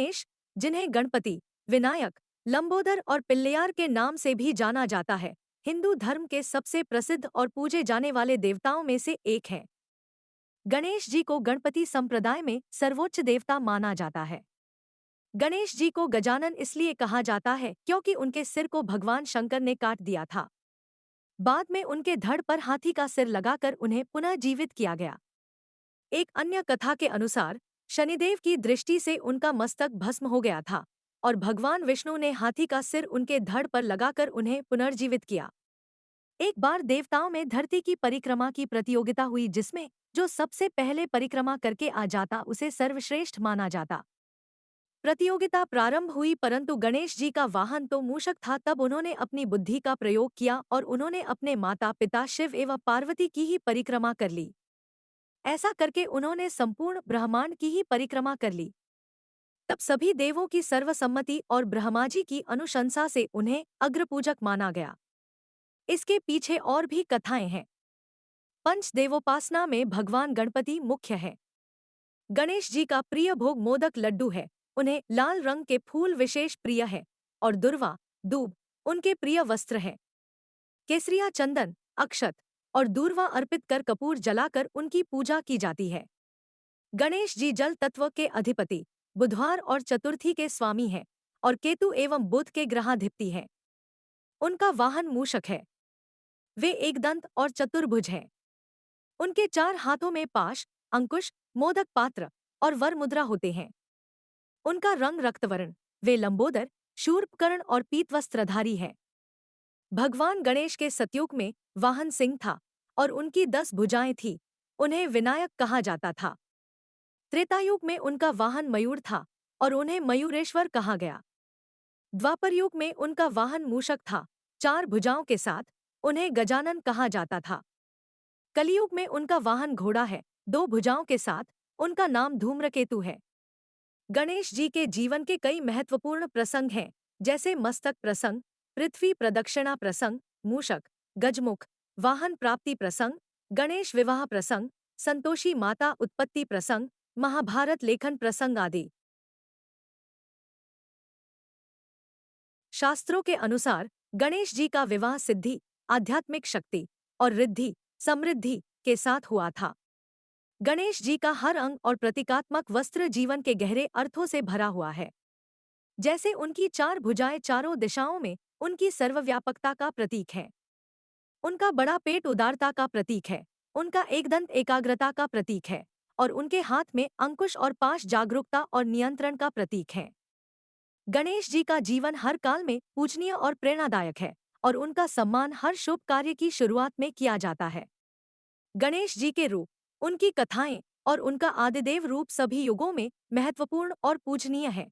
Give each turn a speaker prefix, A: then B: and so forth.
A: गणेश, जिन्हें गणपति, विनायक, लंबोदर और पिल्लैयार के नाम से भी जाना जाता है, हिंदू धर्म के सबसे प्रसिद्ध और पूजे जाने वाले देवताओं में से एक हैं। गणेश जी को गणपति संप्रदाय में सर्वोच्च देवता माना जाता है। गणेश जी को गजानन इसलिए कहा जाता है क्योंकि उनके सिर को भगवान शंकर ने काट दिया था। बाद में उनके धड़ पर हाथी का सिर लगाकर उन्हें पुनः जीवित किया गया। एक अन्य कथा के अनुसार शनिदेव की दृष्टि से उनका मस्तक भस्म हो गया था और भगवान विष्णु ने हाथी का सिर उनके धड़ पर लगाकर उन्हें पुनर्जीवित किया। एक बार देवताओं में धरती की परिक्रमा की प्रतियोगिता हुई जिसमें जो सबसे पहले परिक्रमा करके आ जाता उसे सर्वश्रेष्ठ माना जाता। प्रतियोगिता प्रारंभ हुई परंतु गणेश जी का वाहन तो मूषक था। तब उन्होंने अपनी बुद्धि का प्रयोग किया और उन्होंने अपने माता पिता शिव एवं पार्वती की ही परिक्रमा कर ली। ऐसा करके उन्होंने संपूर्ण ब्रह्मांड की ही परिक्रमा कर ली। तब सभी देवों की सर्वसम्मति और ब्रह्मा जी की अनुशंसा से उन्हें अग्रपूजक माना गया। इसके पीछे और भी कथाएं हैं। पंचदेवोपासना में भगवान गणपति मुख्य है। गणेश जी का प्रिय भोग मोदक लड्डू है। उन्हें लाल रंग के फूल विशेष प्रिय है और दुर्वा, दूब उनके प्रिय वस्त्र हैं। केसरिया, चंदन, अक्षत और दूर्वा अर्पित कर कपूर जलाकर उनकी पूजा की जाती है। गणेश जी जल तत्व के अधिपति, बुधवार और चतुर्थी के स्वामी हैं और केतु एवं बुध के ग्रहाधिपति हैं। उनका वाहन मूषक है। वे एकदंत और चतुर्भुज हैं। उनके 4 हाथों में पाश, अंकुश, मोदक पात्र और वर मुद्रा होते हैं। उनका रंग रक्तवर्ण। वे लंबोदर, शूर्पकर्ण और पीतवस्त्रधारी हैं। भगवान गणेश के सतयुग में वाहन सिंह था और उनकी 10 भुजाएं थीं। उन्हें विनायक कहा जाता था। त्रेतायुग में उनका वाहन मयूर था और उन्हें मयूरेश्वर कहा गया। द्वापर युग में उनका वाहन मूषक था 4 भुजाओं के साथ। उन्हें गजानन कहा जाता था। कलियुग में उनका वाहन घोड़ा है 2 भुजाओं के साथ। उनका नाम धूम्रकेतु है। गणेश जी के जीवन के कई महत्वपूर्ण प्रसंग हैं, जैसे मस्तक प्रसंग, पृथ्वी प्रदक्षिणा प्रसंग, मूषक, गजमुख, वाहन प्राप्ति प्रसंग, गणेश विवाह प्रसंग, संतोषी माता उत्पत्ति प्रसंग, महाभारत लेखन प्रसंग आदि। शास्त्रों के अनुसार गणेश जी का विवाह सिद्धि, आध्यात्मिक शक्ति और रिद्धि, समृद्धि के साथ हुआ था। गणेश जी का हर अंग और प्रतीकात्मक वस्त्र जीवन के गहरे अर्थों से भरा हुआ है। जैसे उनकी 4 भुजाएं चारों दिशाओं में उनकी सर्वव्यापकता का प्रतीक है। उनका बड़ा पेट उदारता का प्रतीक है। उनका एकदंत एकाग्रता का प्रतीक है और उनके हाथ में अंकुश और पाश जागरूकता और नियंत्रण का प्रतीक है। गणेश जी का जीवन हर काल में पूजनीय और प्रेरणादायक है और उनका सम्मान हर शुभ कार्य की शुरुआत में किया जाता है। गणेश जी के रूप, उनकी कथाएं और उनका आदिदेव रूप सभी युगों में महत्वपूर्ण और पूजनीय है।